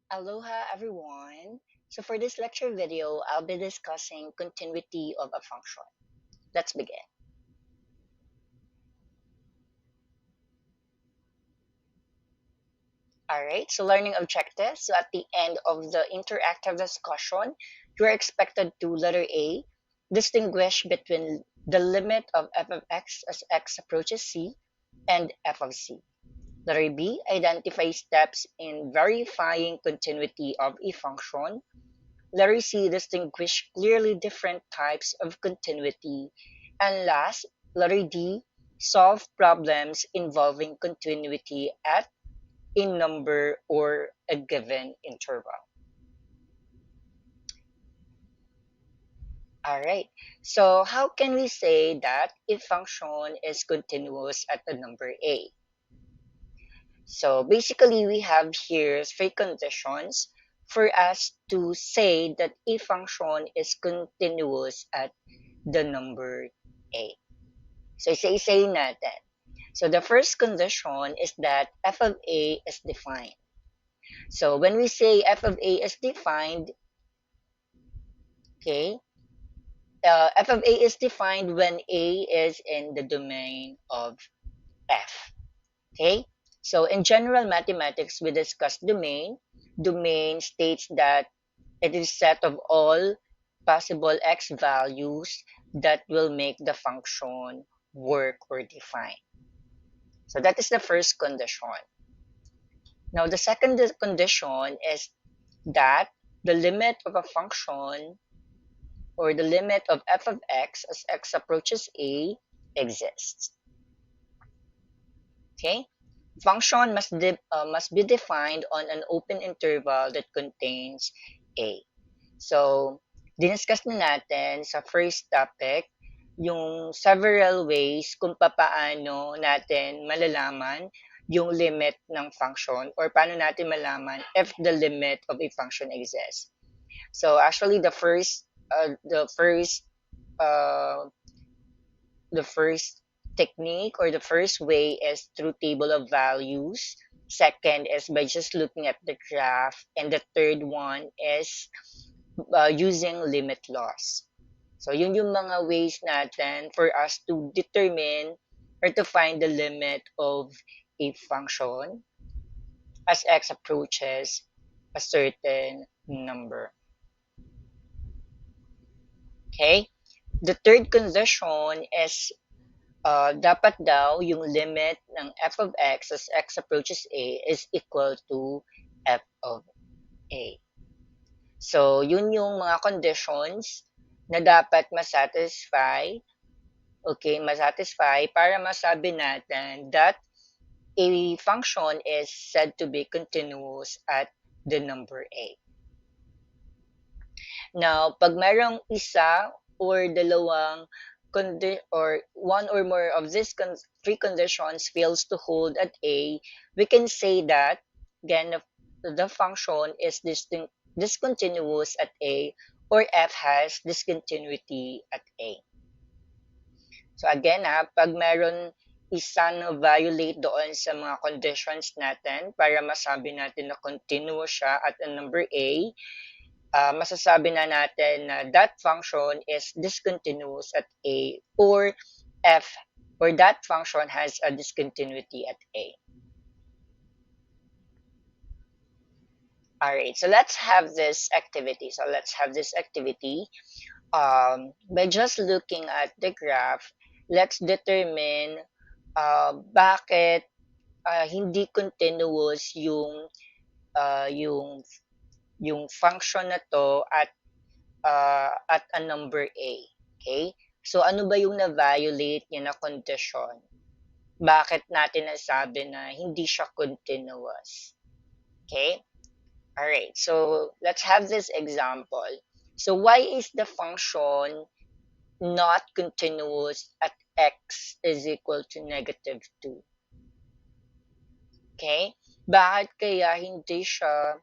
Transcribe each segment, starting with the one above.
Aloha everyone. So for this lecture video, I'll be discussing continuity of a function. Let's begin. Alright, so learning objectives. So at the end of the interactive discussion, you are expected to letter A, distinguish between the limit of f of x as x approaches c and f of c. Letter B, identify steps in verifying continuity of a function. Letter C, distinguish clearly different types of continuity. And last, letter D, solve problems involving continuity at a number or a given interval. Alright, so how can we say that a function is continuous at a number A? So basically, we have here three conditions for us to say that a function is continuous at the number A. So say natin. So the first condition is that f of A is defined. So when we say f of A is defined, okay, f of A is defined when A is in the domain of F. Okay, so in general mathematics, we discuss domain. Domain states that it is set of all possible x values that will make the function work or define. So that is the first condition. Now the second condition is that the limit of a function or the limit of f of x as x approaches a exists. Okay? Function must be defined on an open interval that contains a. So, diniscuss na natin sa first topic yung several ways kung papaano natin malalaman yung limit ng function or paano natin malaman if the limit of a function exists. So actually uh, the first technique or the first way is through table of values. Second is by just looking at the graph, and the third one is using limit laws. So, yun yung mga ways natin for us to determine or to find the limit of a function as x approaches a certain number. Okay? The third condition is dapat daw yung limit ng f of x as x approaches a is equal to f of a. So, yun yung mga conditions na dapat masatisfy, okay, masatisfy para masabi natin that a function is said to be continuous at the number a. Now, pag mayroong isa or dalawang or one or more of these three conditions fails to hold at a, we can say that again the function is discontinuous at a, or f has discontinuity at a. So again pag meron isa na violate doon sa mga conditions natin para masabi natin na continuous siya at a number a, masasabi na natin na that function is discontinuous at a, or f or that function has a discontinuity at a. Alright, so let's have this activity. By just looking at the graph, let's determine bakit hindi continuous yung function na to at a number a. Okay? So ano ba yung na-violate niya na condition? Bakit natin nasabi na hindi siya continuous? Okay? Alright, so let's have this example. So why is the function not continuous at x is equal to negative 2? Okay? Bakit kaya hindi siya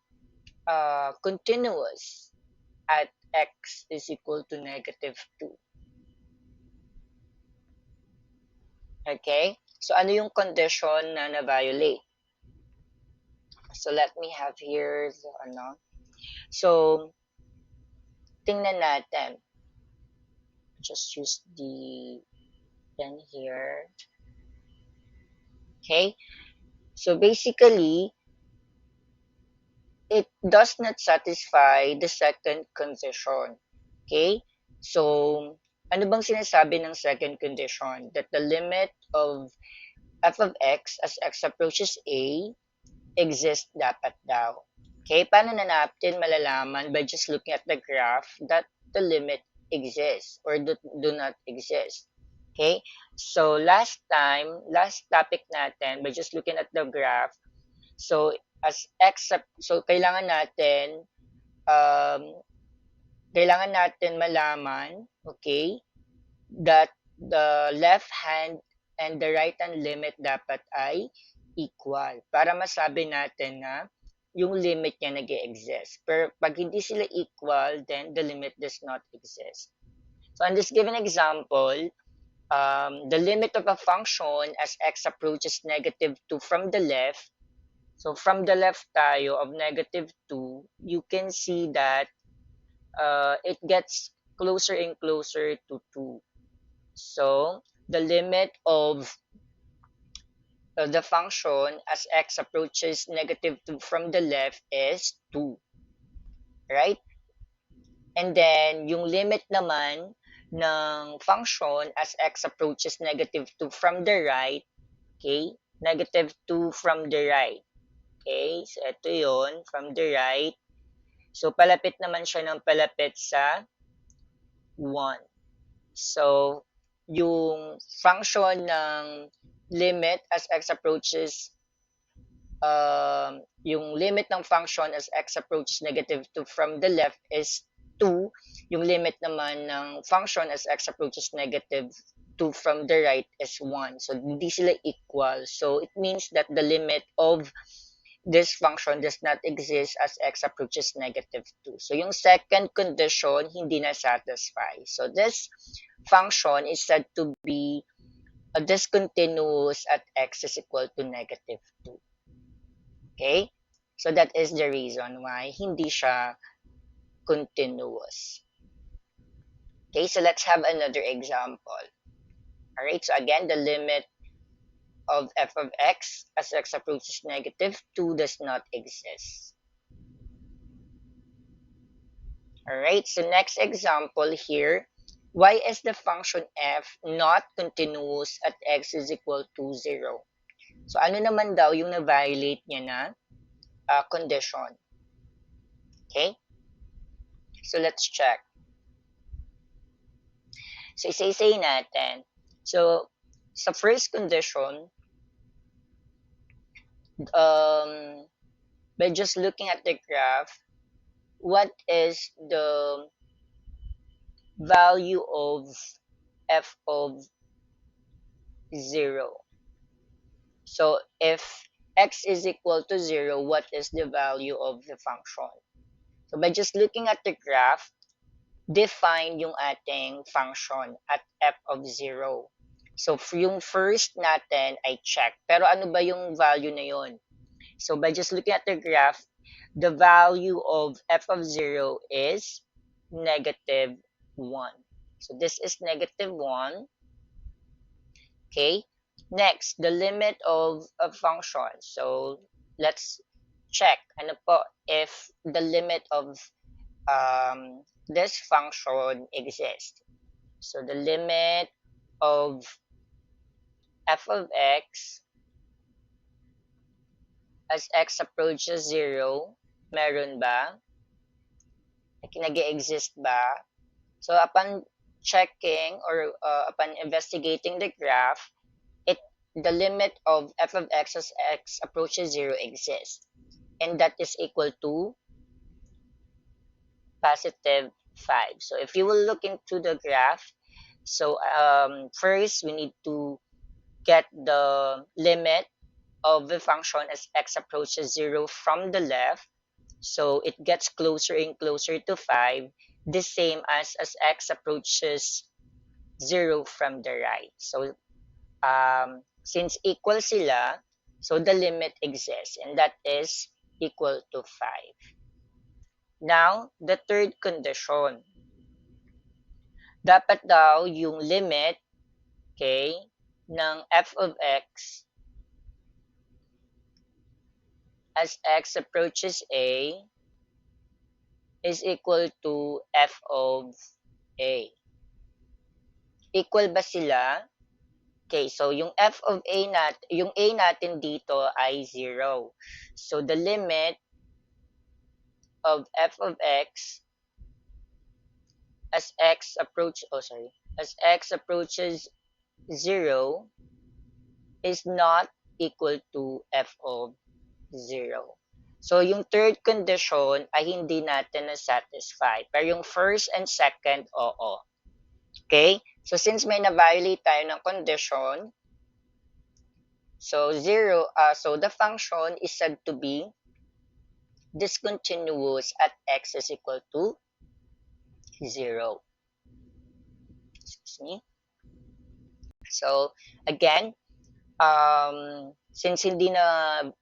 continuous at x is equal to negative 2? Okay? So ano yung condition na na-violate? So let me have here the ano. So tingnan natin. Just use the pen here. Okay? So basically, it does not satisfy the second condition. Okay? So, ano bang sinasabi ng second condition? That the limit of f of x as x approaches a exists dapat daw. Okay? Paano na natin malalaman by just looking at the graph that the limit exists or do not exist? Okay? So, last topic natin, by just looking at the graph, so so um, kailangan natin malaman, okay, that the left hand and the right hand limit dapat ay equal para masabi natin na yung limit niya nag-exist. Pero pag hindi sila equal, then the limit does not exist. So in this given example, the limit of a function as x approaches negative 2 from the left. So from the left tayo of negative 2, you can see that it gets closer and closer to 2. So the limit of the function as x approaches negative 2 from the left is 2. Right? And then yung limit naman ng function as x approaches negative 2 from the right, okay? Negative 2 from the right. Okay? So ito yon from the right. So palapit naman siya ng palapit sa 1. So yung function ng limit as x approaches yung limit ng function as x approaches negative 2 from the left is 2. Yung limit naman ng function as x approaches negative 2 from the right is 1. So, hindi sila equal. So, it means that the limit of this function does not exist as x approaches negative 2. So, yung second condition, hindi na satisfy. So, this function is said to be discontinuous at x is equal to negative 2. Okay? So that is the reason why hindi siya continuous. Okay, so let's have another example. Alright, so again, the limit of f of x as x approaches negative 2 does not exist. Alright, so next example here, why is the function f not continuous at x is equal to 0? So ano naman daw yung na-violate niya na condition? Okay? So let's check. So isa-isay natin. So sa first condition, by just looking at the graph, what is the value of f of 0? So if x is equal to 0, what is the value of the function? So by just looking at the graph, define yung ating function at f of 0. So yung first natin ay check. Pero ano ba yung value na yun? So by just looking at the graph, the value of f of 0 is negative 1. So this is negative 1. Okay. Next, the limit of a function. So let's check ano po if the limit of this function exists. So the limit of f of x as x approaches 0, meron ba? Nag-exist ba? So upon checking or upon investigating the graph, the limit of f of x as x approaches 0 exists. And that is equal to positive 5. So if you will look into the graph, so first we need to get the limit of the function as x approaches 0 from the left. So it gets closer and closer to 5, the same as x approaches 0 from the right. So since equal sila, so the limit exists, and that is equal to 5. Now, the third condition. Dapat daw yung limit, okay, ng f of x as x approaches a is equal to f of a. Equal ba sila? Okay, so yung f of a yung a natin dito ay 0. So the limit of f of x as x approaches 0 is not equal to f of 0. So yung third condition ay hindi natin na-satisfy. Pero yung first and second, oo. Okay? So since may na-violate tayo ng condition, so the function is said to be discontinuous at x is equal to 0. Excuse me. So again, since hindi na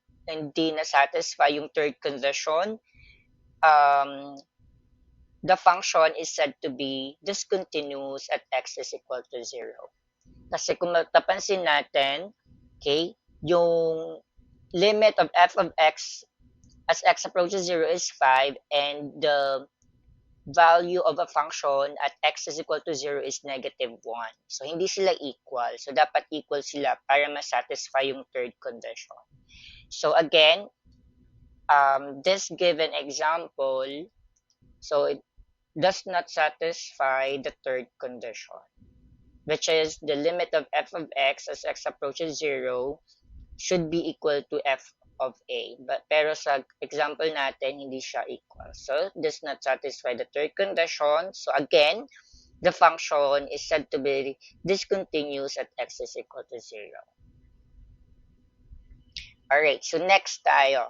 satisfy yung third condition, the function is said to be discontinuous at x is equal to 0. Kasi kung matapansin natin, okay, yung limit of f of x as x approaches 0 is 5 and the value of a function at x is equal to 0 is negative 1. So, hindi sila equal. So, dapat equal sila para ma-satisfy yung third condition. So, again, this given example, so it does not satisfy the third condition, which is the limit of f of x as x approaches 0 should be equal to f of a. Pero sa example natin, hindi siya equal. So, does not satisfy the third condition. So, again, the function is said to be discontinuous at x is equal to 0. Alright, so next tayo.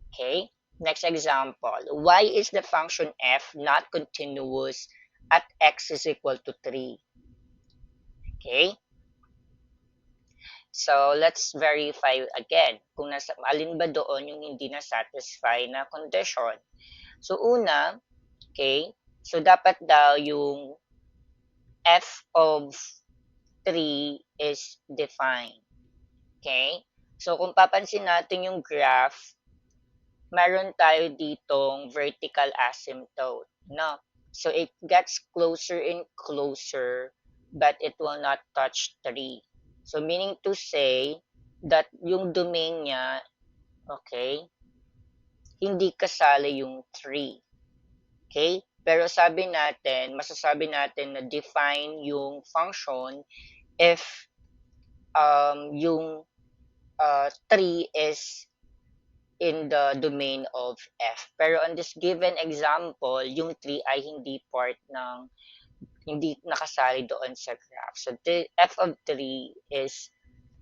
Okay, next example. Why is the function f not continuous at x is equal to 3? Okay, so let's verify again kung alin ba doon yung hindi na-satisfy na condition. So una, okay, so dapat daw yung f of 3 is defined. Okay, so kung papansin natin yung graph, meron tayo ditong vertical asymptote, no? So it gets closer and closer, but it will not touch 3. So meaning to say that yung domain niya, okay, hindi kasali yung 3. Okay? Pero masasabi natin na define yung function if yung 3 is in the domain of f. Pero on this given example, yung 3 ay hindi nakasali doon sa graph. So, the f of 3 is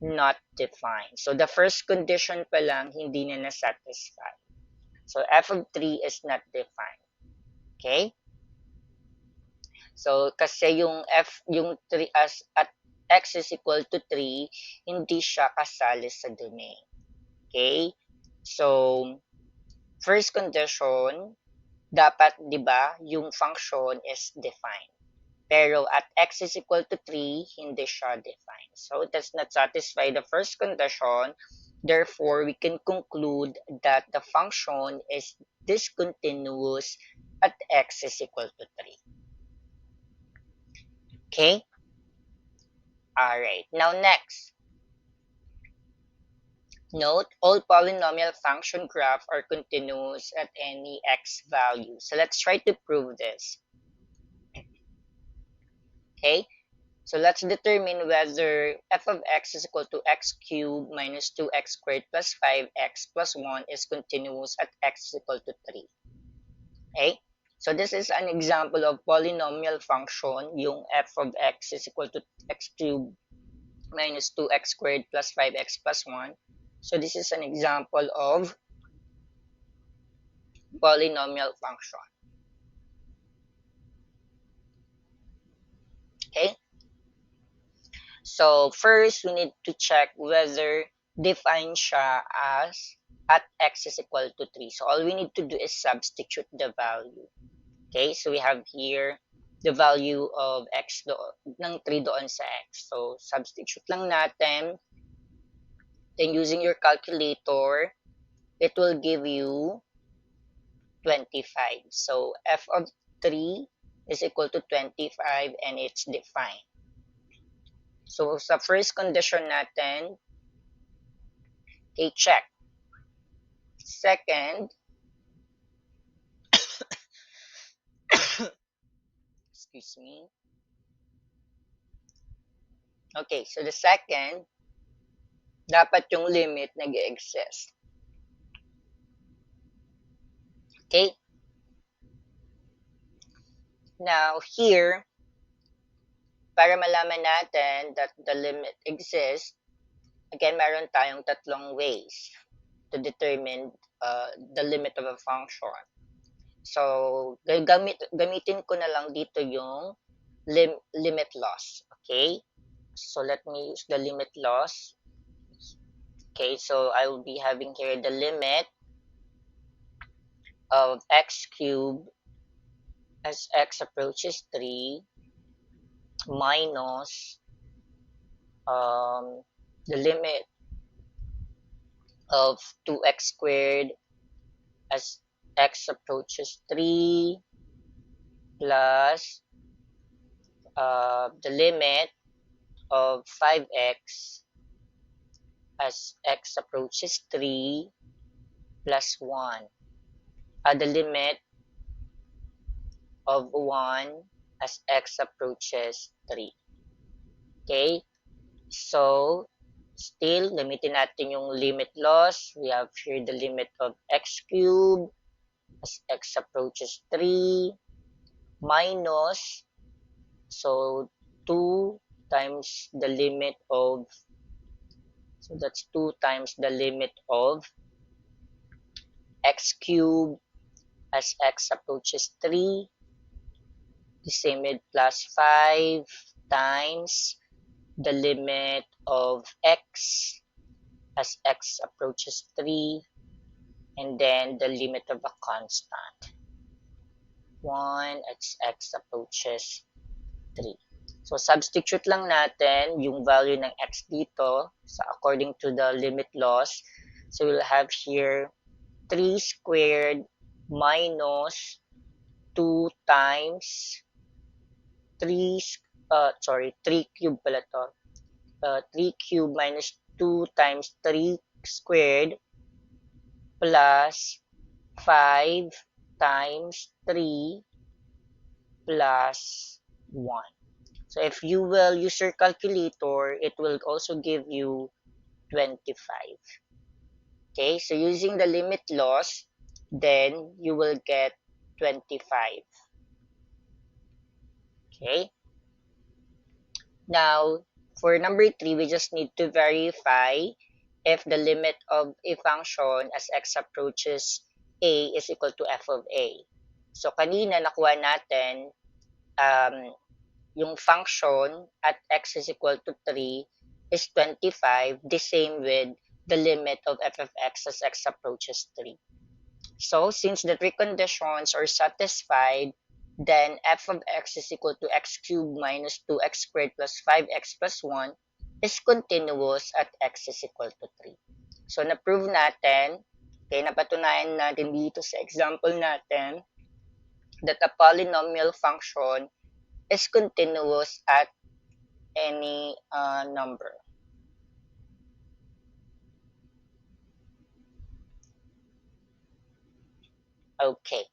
not defined. So, the first condition pa lang, hindi na na-satisfy. So, f of 3 is not defined. Okay? So, kasi yung 3 at x is equal to 3, hindi siya kasali sa domain. Okay? So, first condition, dapat, di ba, yung function is defined. Pero at x is equal to 3, hindi siya defined. So, it does not satisfy the first condition. Therefore, we can conclude that the function is discontinuous at x is equal to 3. Okay? Alright. Now, next. Note, all polynomial function graphs are continuous at any x value. So, let's try to prove this. Okay, so let's determine whether f of x is equal to x cubed minus 2x squared plus 5x plus 1 is continuous at x is equal to 3. Okay, so this is an example of polynomial function, yung f of x is equal to x cubed minus 2x squared plus 5x plus 1. So this is an example of polynomial function. Okay, so first we need to check whether define siya as at x is equal to 3. So all we need to do is substitute the value. Okay, so we have here the value of x ng 3 doon sa x. So substitute lang natin. Then using your calculator, it will give you 25. So f of 3 is equal to 25 and it's defined. So sa first condition natin, okay, check. Second, excuse me. Okay, so the second, dapat yung limit nag-exist. Okay? Now, here, para malaman natin that the limit exists, again, meron tayong tatlong ways to determine the limit of a function. So, gamitin ko na lang dito yung limit loss. Okay? So, let me use the limit loss. Okay, so I will be having here the limit of x cubed as x approaches 3 minus the limit of 2x squared as x approaches 3 plus the limit of 5x as x approaches 3 plus 1. The limit of 1 as x approaches 3. Okay? So, still, gamitin natin yung limit loss. We have here the limit of x cubed as x approaches 3 minus, so 2 times the limit of, so that's 2 times the limit of x cubed as x approaches 3, the same with plus 5 times the limit of x as x approaches 3, and then the limit of a constant, 1 as x approaches 3. So, substitute lang natin yung value ng x dito according to the limit loss. So, we'll have here 3 squared minus 2 times 3 cubed pala to. 3 cubed minus 2 times 3 squared plus 5 times 3 plus 1. So if you will use your calculator, it will also give you 25. Okay, so using the limit loss, then you will get 25. Okay. Now, for number 3, we just need to verify if the limit of a function as x approaches a is equal to f of a. So, kanina nakuha natin yung function at x is equal to 3 is 25, the same with the limit of f of x as x approaches 3. So, since the three conditions are satisfied, then f of x is equal to x cubed minus 2x squared plus 5x plus 1 is continuous at x is equal to 3. So, na-prove natin, okay, napatunayan natin dito sa example natin that a polynomial function is continuous at any number. Okay.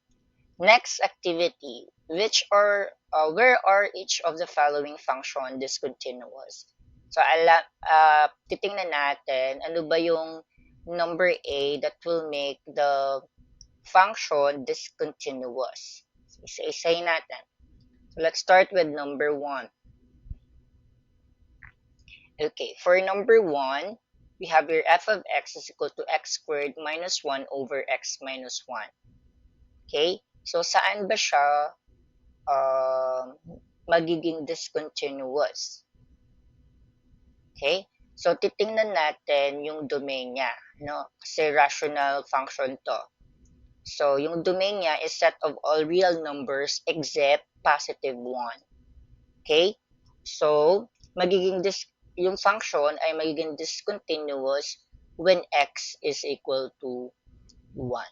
Next activity, where are each of the following function discontinuous? So, titingnan natin, ano ba yung number A that will make the function discontinuous? So, isa-isahin natin. So, let's start with number 1. Okay, for number 1, we have your f of x is equal to x squared minus 1 over x minus 1. Okay? So, saan ba siya magiging discontinuous? Okay? So, titingnan natin yung domain niya, no? Kasi rational function 'to. So, yung domain niya is set of all real numbers except positive 1. Okay? So, magiging yung function ay magiging discontinuous when x is equal to 1.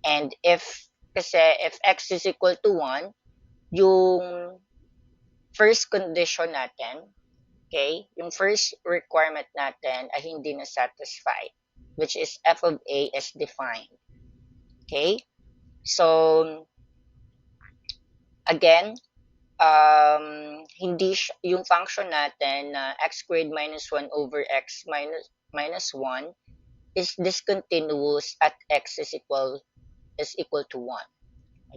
And if x is equal to 1, yung first condition natin, okay, yung first requirement natin ay hindi na satisfied, which is f of a is defined. Okay? So, again, hindi yung function natin na x squared minus 1 over x minus 1 is discontinuous at x is equal to 1.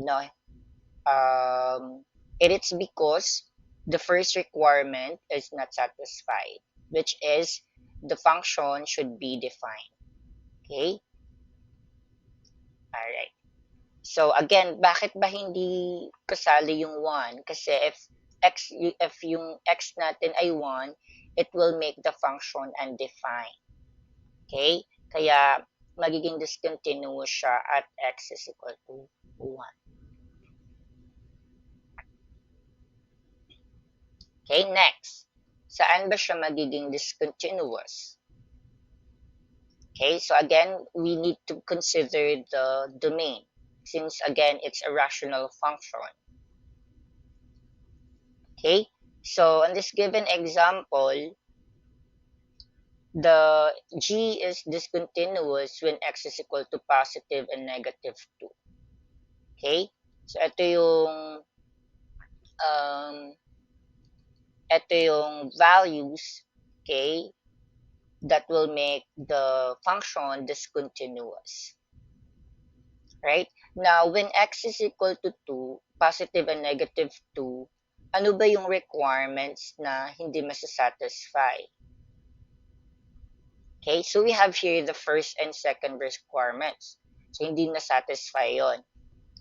Ano? It is because the first requirement is not satisfied, which is the function should be defined. Okay? Alright. So again, bakit ba hindi kasali yung 1? Kasi if yung x natin ay 1, it will make the function undefined. Okay? Kaya magiging discontinuous siya at x is equal to 1. Okay, next. Saan ba siya magiging discontinuous? Okay, so again, we need to consider the domain since again, it's a rational function. Okay, so in this given example, the g is discontinuous when x is equal to positive and negative 2. Okay, so ito yung values, okay, that will make the function discontinuous. Right? Now, when x is equal to 2, positive and negative 2, ano ba yung requirements na hindi masasatisfy? Okay, so we have here the first and second requirements. So, hindi na-satisfy yon.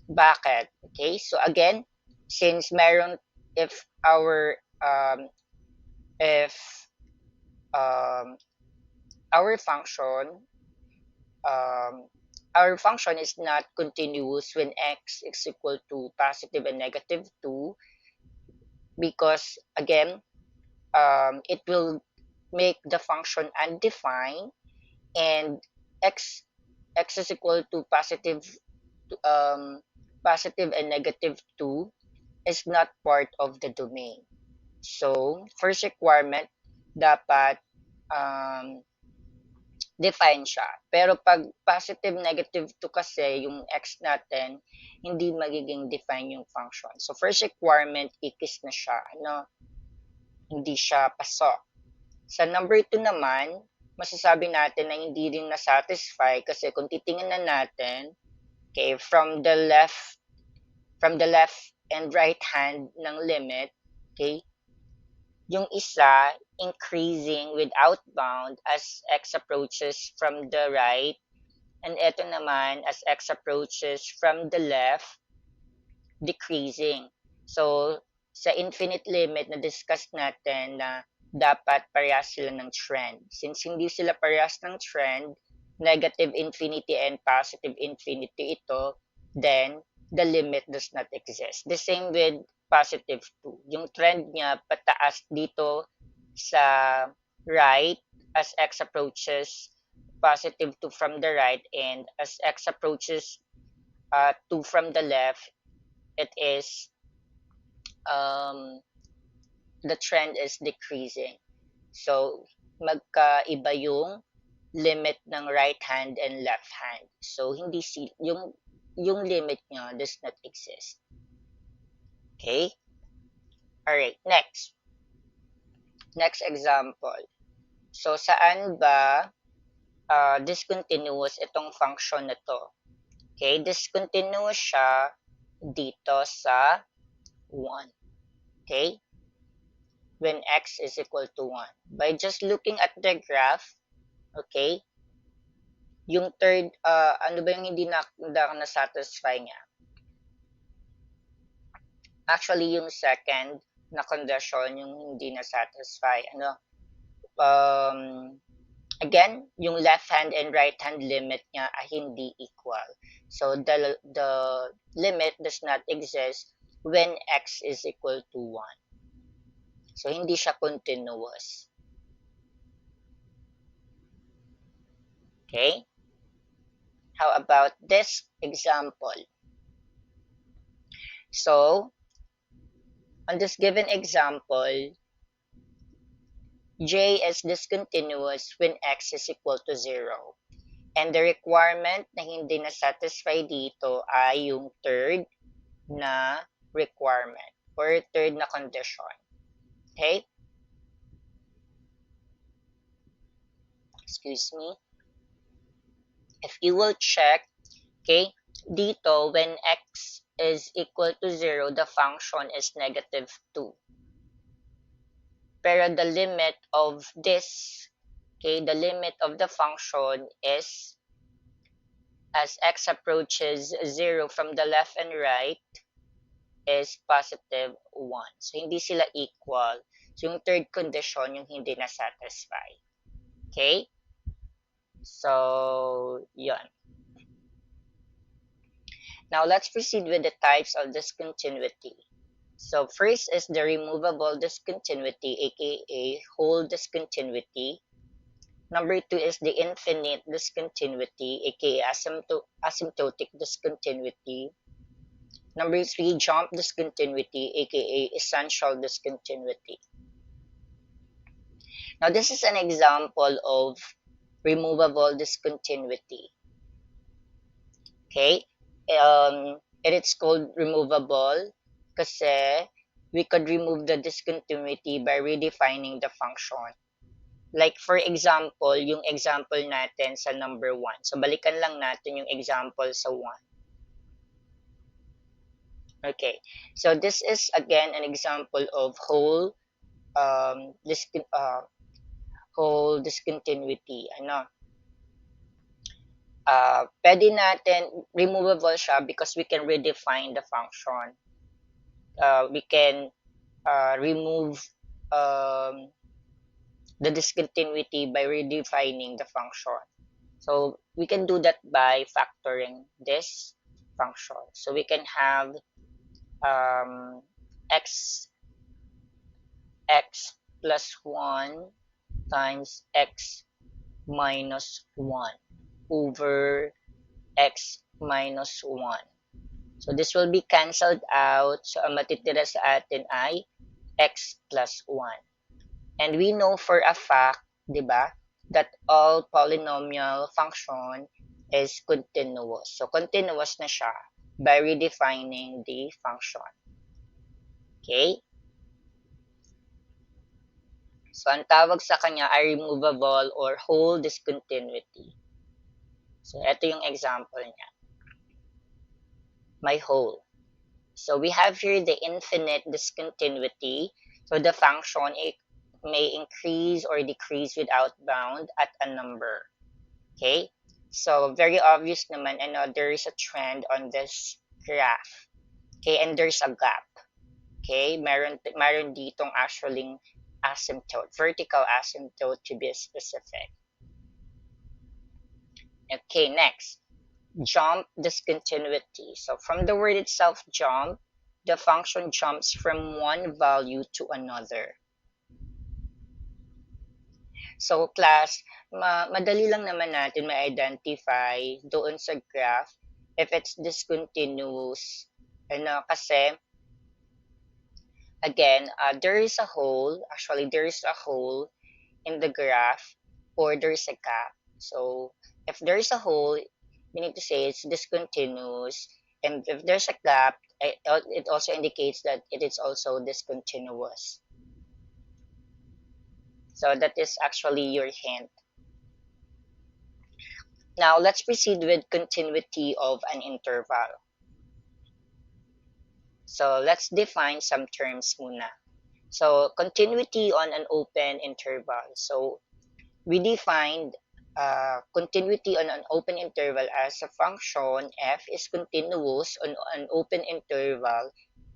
Bakit? Okay, so again, since meron, if our, if, our function, our function is not continuous when x is equal to positive and negative 2 because again it will make the function undefined and x is equal to positive and negative 2 is not part of the domain. So first requirement dapat um, define siya. Pero pag positive, negative 2 kasi yung x natin, hindi magiging define yung function. So, first requirement, ikis na siya. Ano? Hindi siya pasok. Sa number 2 naman, masasabi natin na hindi rin na-satisfy kasi kung titingnan na natin, okay, from the left and right hand ng limit, okay, yung isa increasing without bound as x approaches from the right, and ito naman as x approaches from the left, decreasing. So, sa infinite limit na discuss natin na dapat parehas sila ng trend. Since hindi sila parehas ng trend, negative infinity and positive infinity ito, then the limit does not exist. The same with positive 2. Yung trend niya pataas dito sa right as x approaches positive 2 from the right, and as x approaches 2 from the left, it is the trend is decreasing. So, magkaiba yung limit ng right hand and left hand. So, hindi yung limit niya does not exist. Okay? Alright, next. Next example. So, saan ba discontinuous itong function na to? Okay, discontinuous siya dito sa 1. Okay? When x is equal to 1. By just looking at the graph, okay, yung third, ano ba yung hindi na-satisfy niya? Actually, yung second na condition, yung hindi na-satisfy. Ano? um, again, yung left hand and right hand limit niya ay hindi equal. So the limit does not exist when x is equal to 1. So hindi siya continuous. Okay? How about this example? So, on this given example, j is discontinuous when x is equal to 0. And the requirement na hindi na-satisfy dito ay yung third na requirement or third na condition. Okay? Excuse me. If you will check, okay, dito, when x is equal to 0, the function is negative 2. Pero the limit of this, okay, the limit of the function is as x approaches 0 from the left and right is positive 1. So, hindi sila equal. So, yung third condition, yung hindi na-satisfy. Okay? So, yun. Now, let's proceed with the types of discontinuity. So, first is the removable discontinuity, aka whole discontinuity. Number 2 is the infinite discontinuity, aka asymptotic discontinuity. Number 3, jump discontinuity, aka essential discontinuity. Now, this is an example of removable discontinuity. Okay? It is called removable kasi we could remove the discontinuity by redefining the function. Like for example, yung example natin sa number 1. So, balikan lang natin yung example sa 1. Okay. So, this is again an example of whole discontinuity. Pwede natin, removable siya because we can redefine the function. We can remove the discontinuity by redefining the function. So we can do that by factoring this function. So we can have x plus 1 times x minus 1 over x minus 1. So this will be cancelled out. So ang matitira sa atin ay x plus 1. And we know for a fact, di ba, that all polynomial function is continuous. So continuous na siya by redefining the function. Okay? So ang tawag sa kanya ay removable or whole discontinuity. So ito yung example niya. My whole. So we have here the infinite discontinuity. So the function may increase or decrease without bound at a number. Okay? So very obvious naman, there is a trend on this graph. Okay? And there's a gap. Okay? Meron ditong actually asymptote, vertical asymptote to be specific. Okay, next. Jump discontinuity. So from the word itself, jump, the function jumps from one value to another. So class, madali lang naman natin ma-identify doon sa graph if it's discontinuous. Kasi, again, there is a hole in the graph or there is a gap. So if there is a hole, meaning to say it's discontinuous, and if there's a gap, it also indicates that it is also discontinuous. So that is actually your hint. Now, let's proceed with continuity of an interval. So, let's define some terms muna. So, continuity on an open interval. So, we defined continuity on an open interval as a function f is continuous on an open interval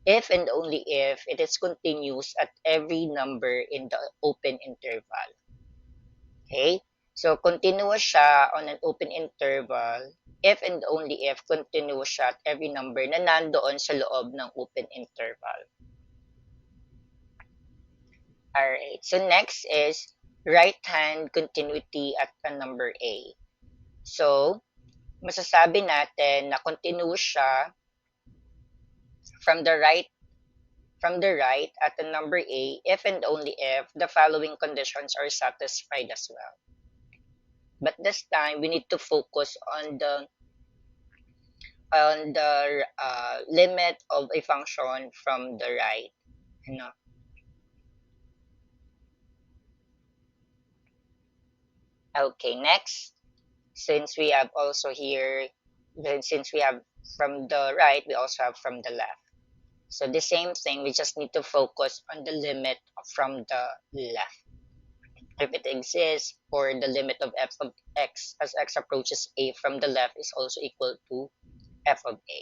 if and only if it is continuous at every number in the open interval. Okay? So, continuous siya on an open interval if and only if continuous siya at every number na nandoon sa loob ng open interval. Alright. So, next is right-hand continuity at a number A. So, masasabi natin na continuous siya from the right at the number A if and only if the following conditions are satisfied as well. But this time we need to focus on the limit of a function from the right. You know? Okay, next, since we have also here, then since we have from the right, we also have from the left. So the same thing, we just need to focus on the limit from the left. If it exists, or the limit of f of x as x approaches a from the left is also equal to f of a.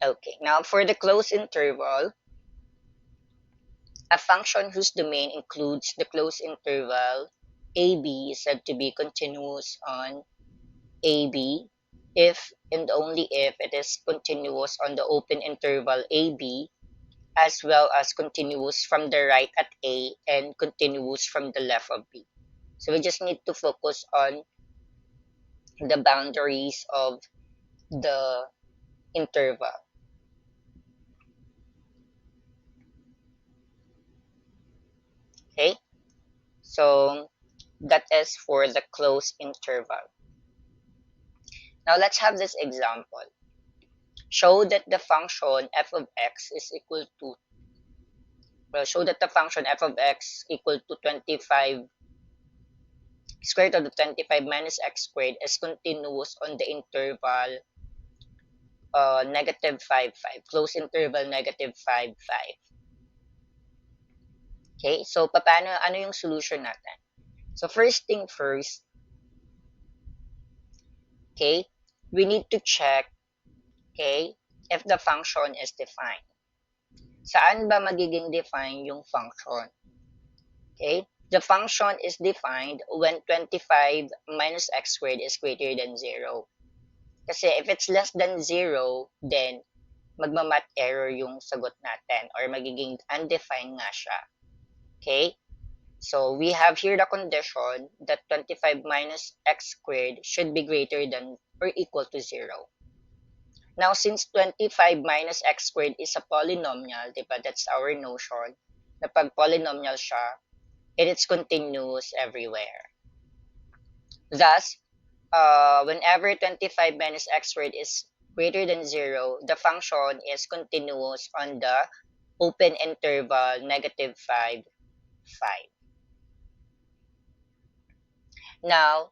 Okay, now for the closed interval, a function whose domain includes the closed interval ab is said to be continuous on ab if and only if it is continuous on the open interval ab, as well as continuous from the right at a and continuous from the left of b. So we just need to focus on the boundaries of the interval. Okay, so that is for the closed interval. Now let's have this example. Show that the function f of x is equal to, well, show that the function f of x equal to 25 square root of the 25 minus x squared is continuous on the interval negative 5, 5, close interval negative 5, 5. Okay, so paano, ano yung solution natin? So first thing first, okay, we need to check, okay, if the function is defined. Saan ba magiging define yung function? Okay, the function is defined when 25 minus x squared is greater than 0. Kasi if it's less than 0, then magmamat error yung sagot natin or magiging undefined nga siya. Okay? So, we have here the condition that 25 minus x squared should be greater than or equal to 0. Now, since 25 minus x squared is a polynomial, diba, that's our notion, na pag polynomial siya, it is continuous everywhere. Thus, whenever 25 minus x squared is greater than 0, the function is continuous on the open interval negative 5, 5. Now,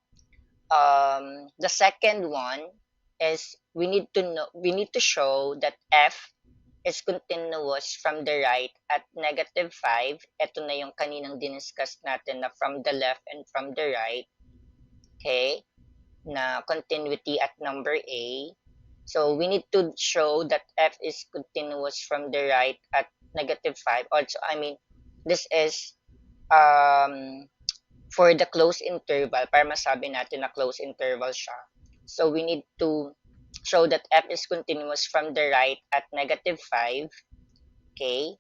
the second one is we need to show that f is continuous from the right at negative 5. Ito na yung kaninang diniscuss natin na from the left and from the right. Okay? Na continuity at number A. So, we need to show that f is continuous from the right at negative 5. Also, I mean, this is for the closed interval, para masabi natin na closed interval siya. So, we need to show that f is continuous from the right at negative 5. Okay?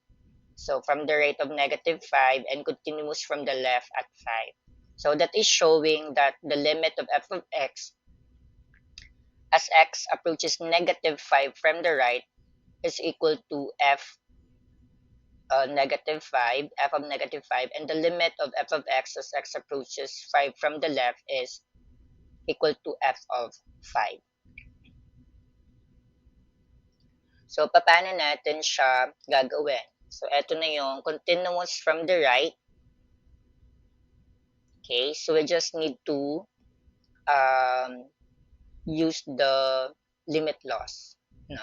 So, from the right of negative 5 and continuous from the left at 5. So, that is showing that the limit of f of x as x approaches negative 5 from the right is equal to f negative 5, f of negative 5, and the limit of f of x as x approaches 5 from the left is equal to f of 5. So, paano natin siya gagawin? So, eto na yung continuous from the right. Okay, so we just need to use the limit laws. No?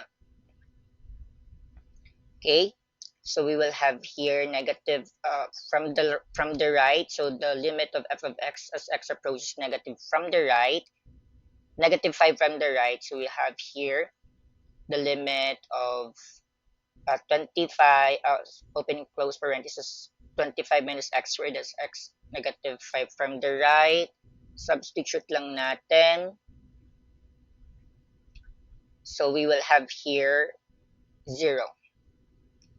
Okay, so we will have here negative from the right. So the limit of f of x as x approaches negative from the right, negative 5 from the right. So we have here the limit of 25, open and close parenthesis, 25 minus x squared, that's x negative 5 from the right. Substitute lang natin. So we will have here 0.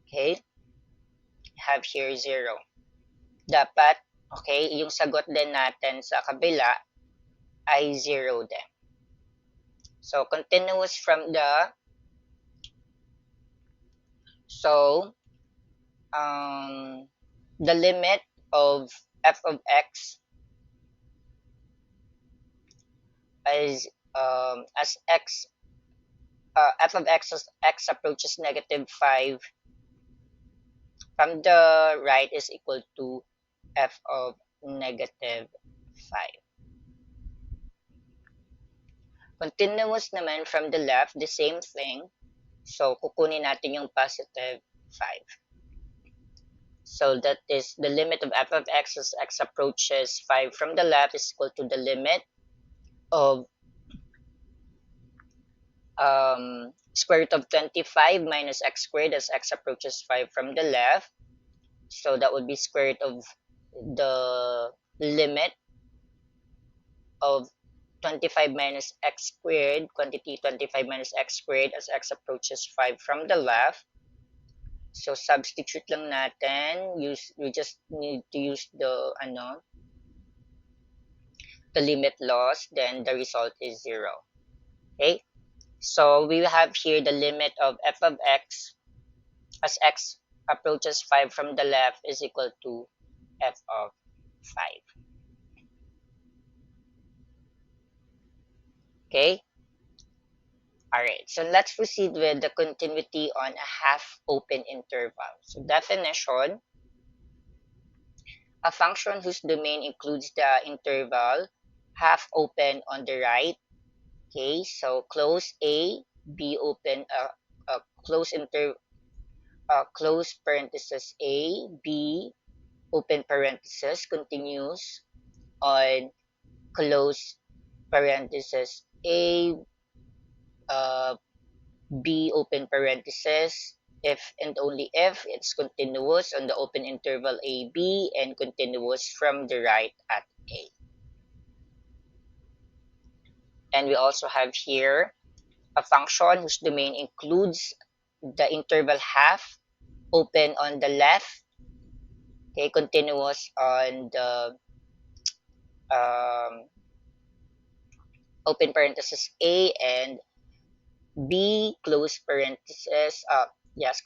Okay? Have here 0. Dapat, okay, yung sagot din natin sa kabila ay 0 din. So, continuous from so, the limit of f of x is, as x, f of x as x approaches negative 5 from the right is equal to f of negative 5. Continuous naman from the left, the same thing. So, kukunin natin yung positive 5. So, that is the limit of f of x as x approaches 5 from the left is equal to the limit of square root of 25 minus x squared as x approaches 5 from the left. So, that would be square root of the limit of 25 minus x squared, quantity 25 minus x squared as x approaches 5 from the left. So, substitute lang natin. We just need to use the limit laws. Then, the result is 0. Okay? So, we have here the limit of f of x as x approaches 5 from the left is equal to f of 5. Okay? Alright, so let's proceed with the continuity on a half-open interval. So definition, a function whose domain includes the interval half-open on the right. Okay, so close A, B open, close parenthesis A, B, open parenthesis, continues on close parenthesis A, B open parenthesis, if and only if it's continuous on the open interval AB and continuous from the right at A. And we also have here a function whose domain includes the interval half open on the left, okay, continuous on the open parenthesis A, and B close parenthesis,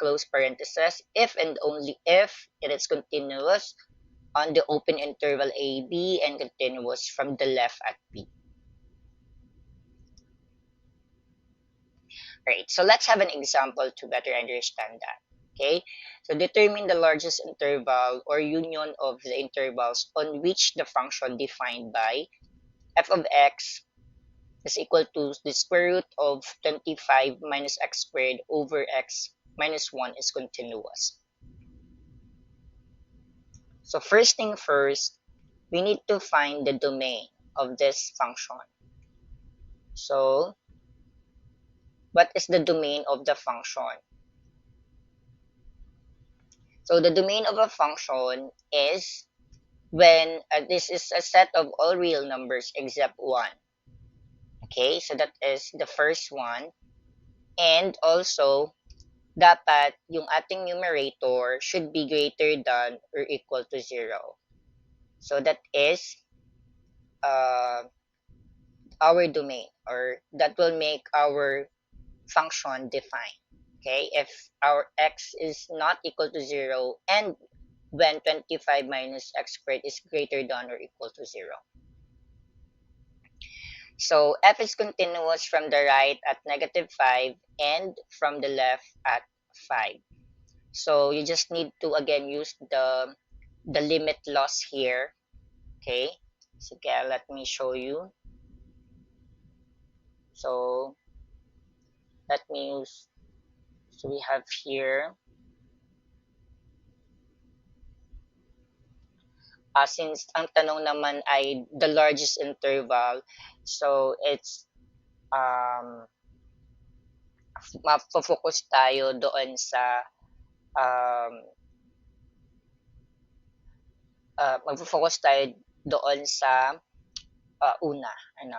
close parenthesis, if and only if it is continuous on the open interval AB and continuous from the left at B. Right, so let's have an example to better understand that. Okay, so determine the largest interval or union of the intervals on which the function defined by f of x is equal to the square root of 25 minus x squared over x minus 1 is continuous. So first thing first, we need to find the domain of this function. So, what is the domain of the function? So the domain of a function is when this is a set of all real numbers except 1. Okay, so that is the first one. And also, dapat yung ating numerator should be greater than or equal to 0. So that is our domain, or that will make our function defined. Okay, if our x is not equal to 0 and when 25 minus x squared is greater than or equal to 0. So f is continuous from the right at negative 5 and from the left at 5. So you just need to again use the limit laws here. Okay, so let me show you. So let me use, so we have here, since ang tanong naman ay the largest interval, so it's mapofocus tayo doon sa um, magfo-focus tayo doon sa una, ano.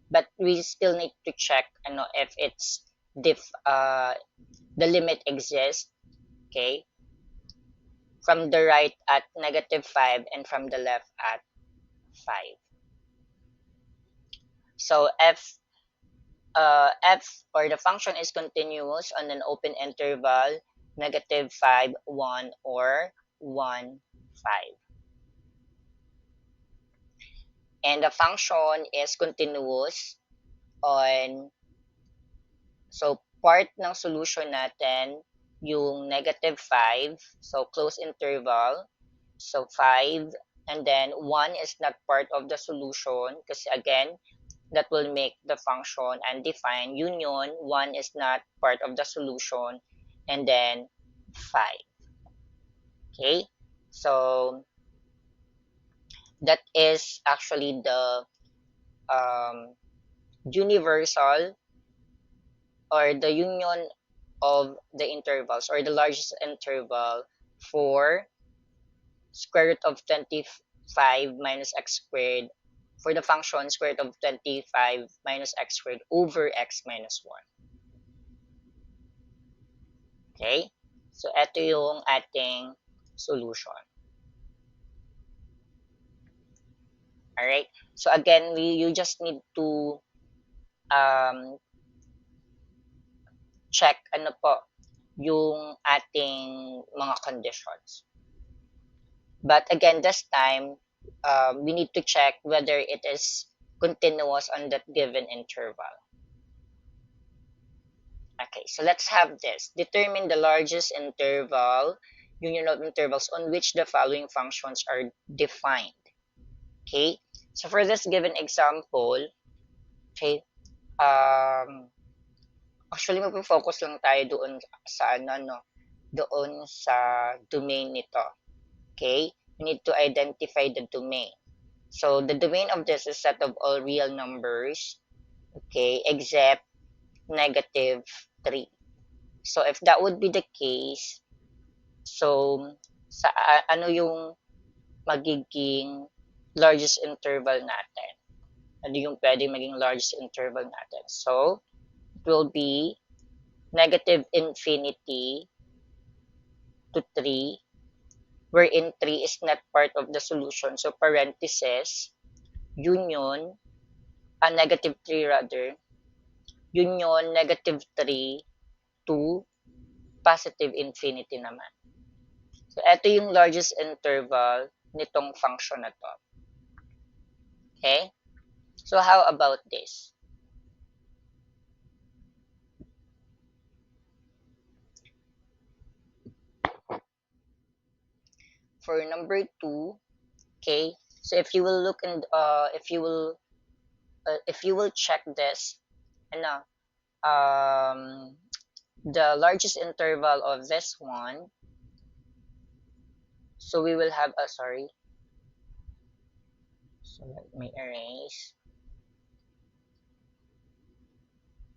But we still need to check ano if it's the limit exists, okay? From the right at -5 and from the left at 5. So f or the function is continuous on an open interval -5, 1, or 1, 5. And the function is continuous on, so part ng solution natin yung -5, so close interval, so 5, and then 1 is not part of the solution kasi again, that will make the function undefined. Union, 1 is not part of the solution, and then 5. Okay? So, that is actually the um, universal or the union of the intervals or the largest interval for square root of 25 minus x squared for the function square root of 25 minus x squared over x minus 1. Okay? So, ito yung ating solution. Alright? So, again, you just need to um, check ano po yung ating mga conditions. But again, this time, we need to check whether it is continuous on that given interval. Okay, so let's have this. Determine the largest interval, union of intervals on which the following functions are defined. Okay, so for this given example, okay, actually magpo-focus lang tayo doon sa ano, no, doon sa domain nito. Okay, we need to identify the domain. So the domain of this is set of all real numbers, okay, except -3. So if that would be the case, so sa ano yung magiging largest interval natin? Ano yung pwedeng maging largest interval natin? So it will be -infinity to 3, wherein 3 is not part of the solution. So parenthesis, union, -3 rather, union -3 to positive infinity naman. So, ito yung largest interval nitong function na to. Okay? So, how about this? For number 2, okay? So, if you will look and if you will check this, ano, the largest interval of this one, so we will have, sorry. So, let me erase.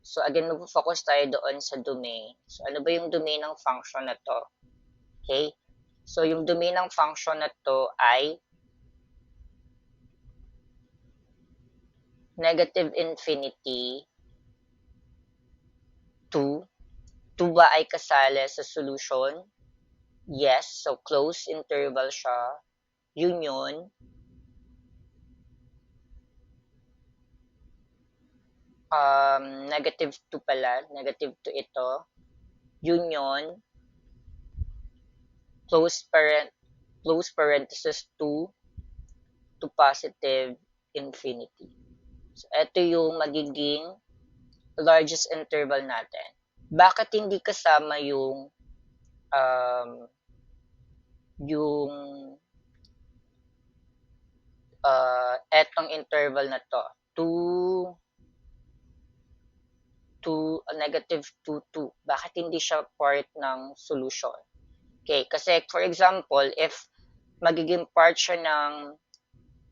So, again, mag-focus tayo doon sa domain. So, ano ba yung domain ng function na to? Okay? So, yung domain ng function na to ay -infinity to 2 ba ay kasali sa solution? Yes. So, close interval siya. Union. -2 pala. -2 ito. Union. Close parenthesis to positive infinity. So, ito yung magiging largest interval natin. Bakit hindi kasama yung etong interval na to? 2 -2, 2. Bakit hindi siya part ng solution? Okay, kasi for example, if magiging part siya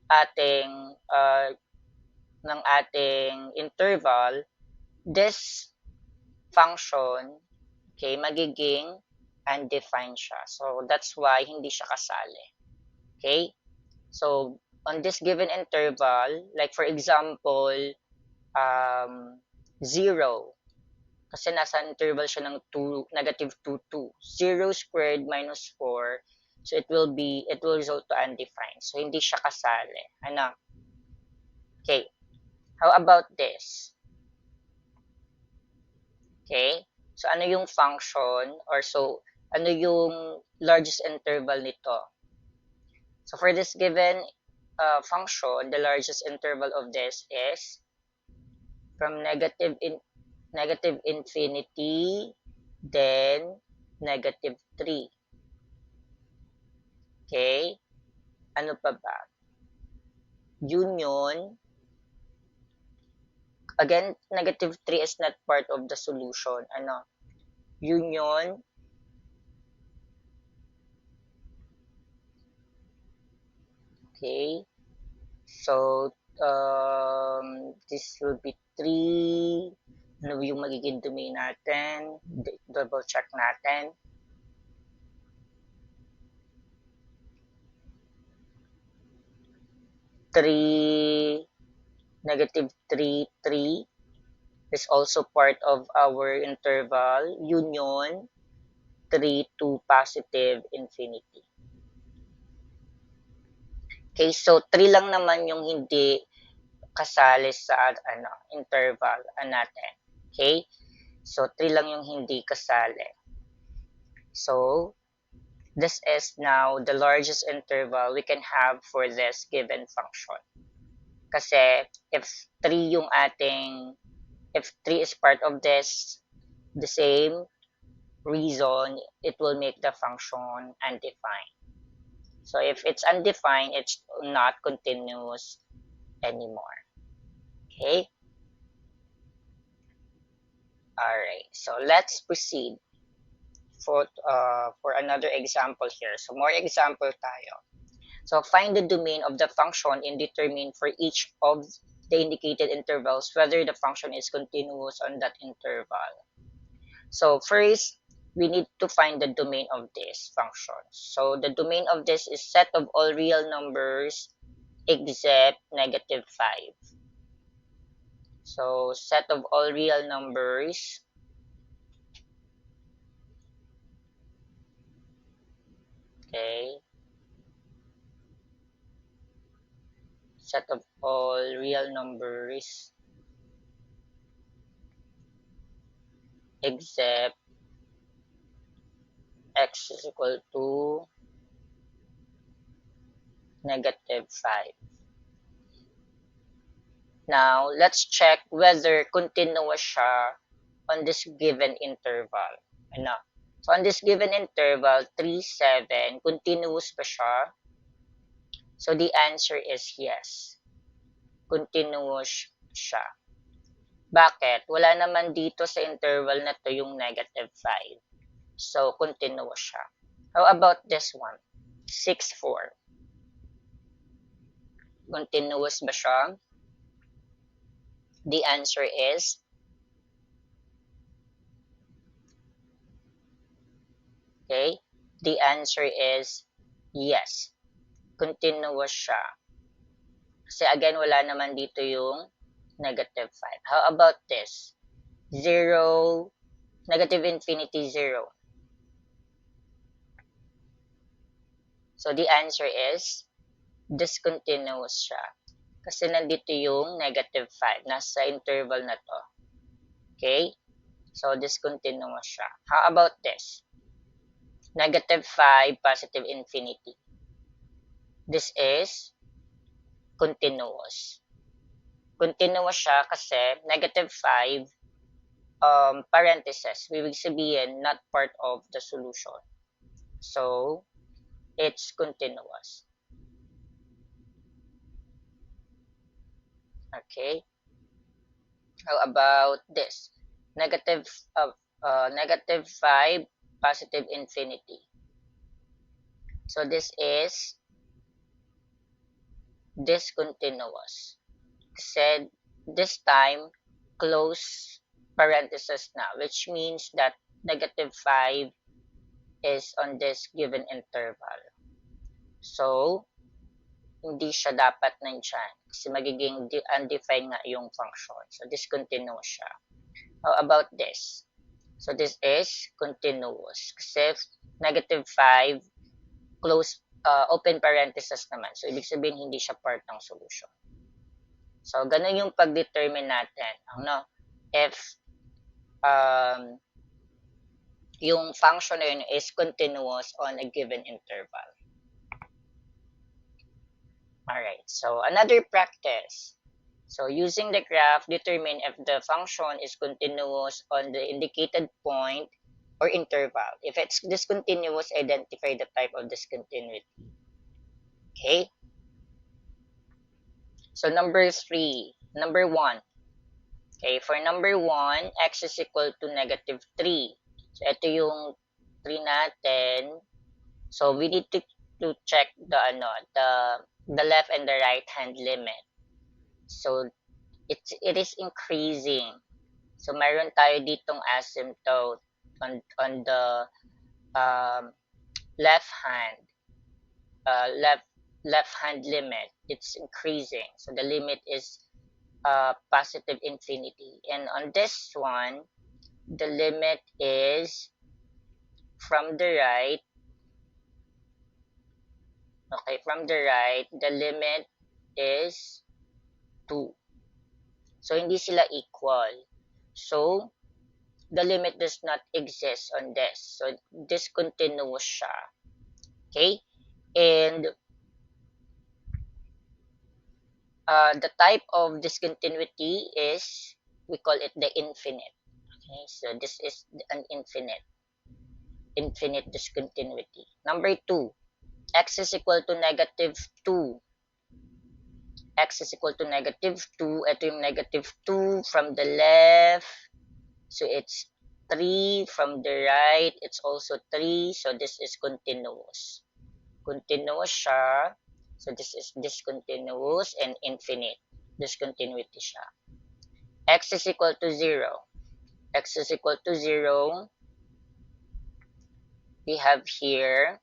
ating ng ating interval, this function, okay, magiging undefined siya. So, that's why hindi siya kasali. Okay? So, on this given interval, like for example, um, 0, kasi nasa interval siya ng 2, negative 2, 2. 0 squared minus 4, so it will result to undefined. So, hindi siya kasali. Ano? Okay. How about this? Okay? So, ano yung function or so, ano yung largest interval nito? So, for this given function, the largest interval of this is from negative infinity, then negative 3. Okay? Ano pa ba? Union, again, negative 3 is not part of the solution. Ano? Union, okay? So, this will be 3. Ano yung magiging domain natin? Double check natin. 3, negative 3, 3 is also part of our interval. Union, 3 to positive infinity. Okay, so 3 lang naman yung hindi kasali sa interval natin. Okay? So 3 lang yung hindi kasali. So this is now the largest interval we can have for this given function. Kasi if 3 yung if 3 is part of this, the same reason, it will make the function undefined. So if it's undefined, it's not continuous anymore. Okay? Alright, so let's proceed for another example here. So more example tayo. So find the domain of the function and determine for each of the indicated intervals whether the function is continuous on that interval. So first, we need to find the domain of this function. So the domain of this is set of all real numbers except negative 5. So set of all real numbers okay, set of all real numbers except x is equal to negative 5. Now, let's check whether continuous siya on this given interval. Ano? So, on this given interval, 3, 7, continuous ba siya? So, the answer is yes. Continuous siya. Bakit? Wala naman dito sa interval na to yung negative 5. So, continuous siya. How about this one? 6, 4. Continuous ba siya? The answer is okay. The answer is yes. Continuous siya. Kasi again, wala naman dito yung negative 5. How about this? 0, negative infinity 0. So, the answer is discontinuous siya. Kasi nandito yung negative 5. Nasa interval na to. Okay? So, discontinuous siya. How about this? Negative 5, positive infinity. This is continuous. Continuous siya kasi negative 5 parentheses. Ibig sabihin, not part of the solution. So, it's continuous. Okay? How about this? Negative 5, positive infinity. So, this is discontinuous. Kasi this time, close parenthesis na, which means that negative 5 is on this given interval. So, hindi siya dapat nandyan kasi magiging undefined nga yung function. So, discontinuous siya. How about this? So, this is continuous kasi -5 close open parenthesis naman. So, ibig sabihin hindi siya part ng solution. So, ganun yung pag-determine natin. Ano? If yung function na yun is continuous on a given interval. Alright, so another practice. So using the graph, determine if the function is continuous on the indicated point or interval. If it's discontinuous, identify the type of discontinuity. Okay? So number 1. Okay, for number 1, x is equal to -3. So ito yung 3 natin. So we need to check the left and the right hand limit. So it is increasing. So mayroon tayo ditong asymptote on the left hand limit. It's increasing. So the limit is positive infinity. And on this one, the limit is from the right. Okay, from the right, the limit is 2. So, hindi sila equal. So, the limit does not exist on this. So, discontinuous siya. Okay? And the type of discontinuity is, we call it the infinite. Okay? So, this is an infinite discontinuity. Number 2, x is equal to -2. X is equal to -2. Ito yung -2 from the left. So, it's 3 from the right. It's also 3. So, this is continuous. Continuous siya. So, this is discontinuous and infinite. Discontinuity siya. X is equal to 0. X is equal to 0. We have here.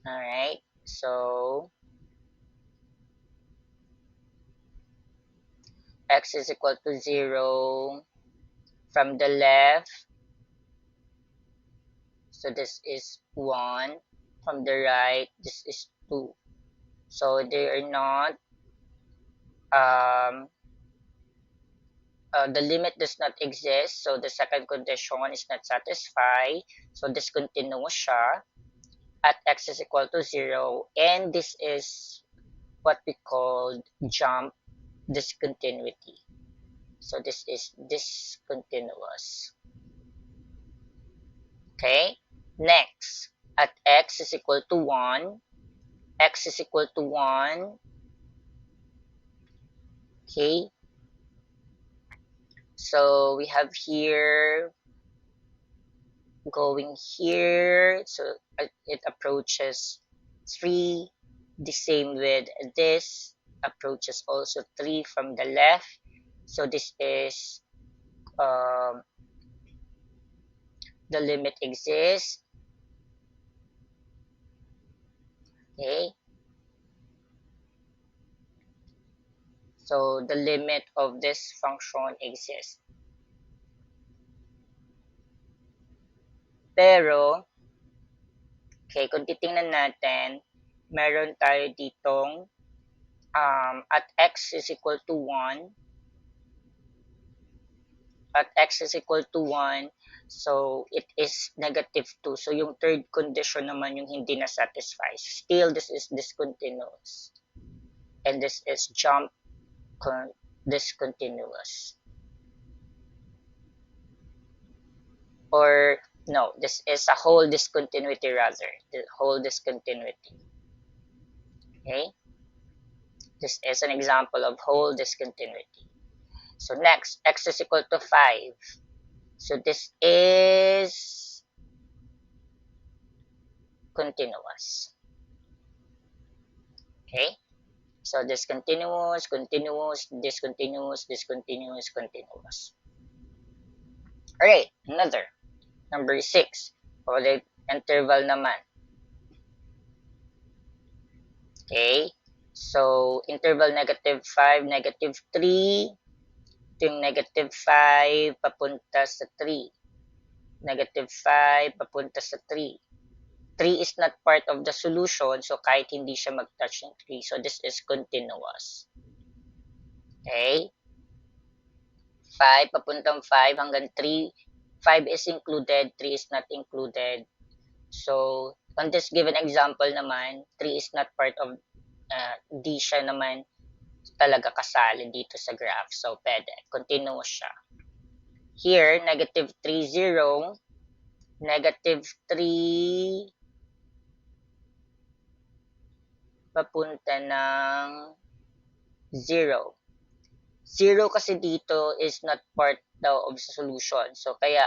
Alright. So, x is equal to 0 from the left. So this is 1. From the right, this is 2. So they are not, the limit does not exist. So the second condition is not satisfied. So discontinuous siya at x is equal to 0. And this is what we call jump discontinuity. So this is discontinuous. Okay, next, at x is equal to 1, x is equal to 1, okay, so we have here, going here, so it approaches 3, the same with this, approaches also 3 from the left, so this is, the limit exists. Okay. So the limit of this function exists. Pero, okay, kung titingnan natin, meron tayo ditong at x is equal to 1, at x is equal to 1, so it is -2. So yung third condition naman yung hindi na satisfy. Still, this is discontinuous. And this is jump discontinuous. Or, no, this is a whole discontinuity rather. The whole discontinuity. Okay? This is an example of whole discontinuity. So next, x is equal to 5. So this is continuous. Okay? So discontinuous, continuous, discontinuous, discontinuous, continuous. Alright, another. Number 6, ulit interval naman. Okay? So, interval -5, -3, ito yung -5 papunta sa 3. -5 papunta sa 3. 3 is not part of the solution, so kahit hindi siya mag-touch ng 3. So, this is continuous. Okay? 5 papuntang 5 hanggang 3. 5 is included, 3 is not included. So, on this given example naman, 3 is not part of, di siya naman talaga kasali dito sa graph. So, pwede. Continuous siya. Here, -3, 0. -3 papunta ng 0. 0 kasi dito is not part daw of the solution. So, kaya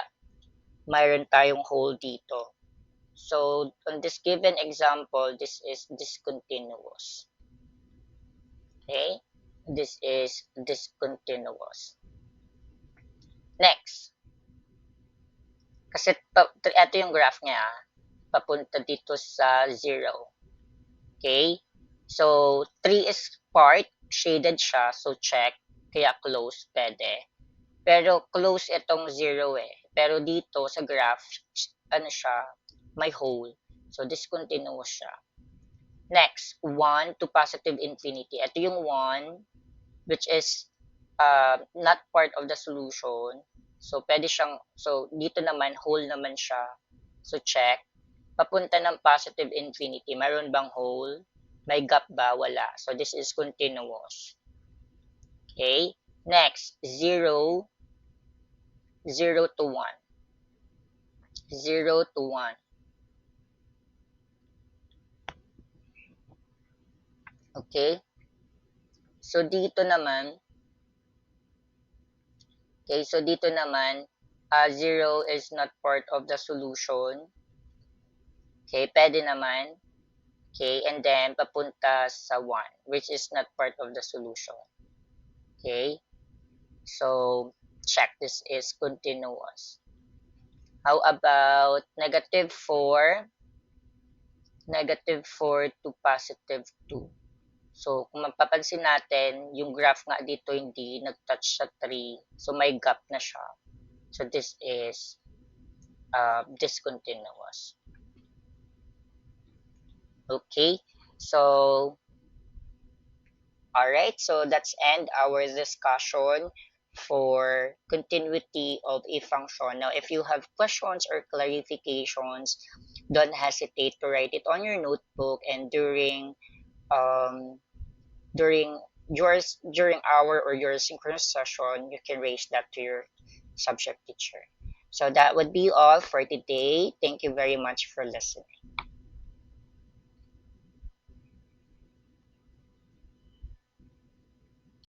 mayroon tayong hole dito. So, on this given example, this is discontinuous. Okay? This is discontinuous. Next. Kasi ito yung graph niya, papunta dito sa 0. Okay? So, 3 is part, shaded siya, so check. Kaya close, pwede. Pero close itong 0 eh. Pero dito sa graph, ano siya, may hole. So, discontinuous siya. Next, 1 to positive infinity. Ito yung 1, which is not part of the solution. So, pwede siyang, so, dito naman, hole naman siya. So, check. Papunta ng positive infinity. Mayroon bang hole? May gap ba? Wala. So, this is continuous. Okay? Next, 0, 0 to 1. 0 to 1. Okay? So, dito naman, okay, so dito naman, 0 is not part of the solution. Okay, pwede naman. Okay, and then papunta sa 1, which is not part of the solution. Okay, so check, this is continuous. How about -4? -4 to +2. So, kung mapapansin natin, yung graph nga dito hindi nag-touch sa 3. So, may gap na siya. So, this is discontinuous. Okay, so alright, so that's end our discussion for continuity of a function. Now, if you have questions or clarifications, don't hesitate to write it on your notebook, and um, during our or your synchronous session, you can raise that to your subject teacher. So that would be all for today. Thank you very much for listening.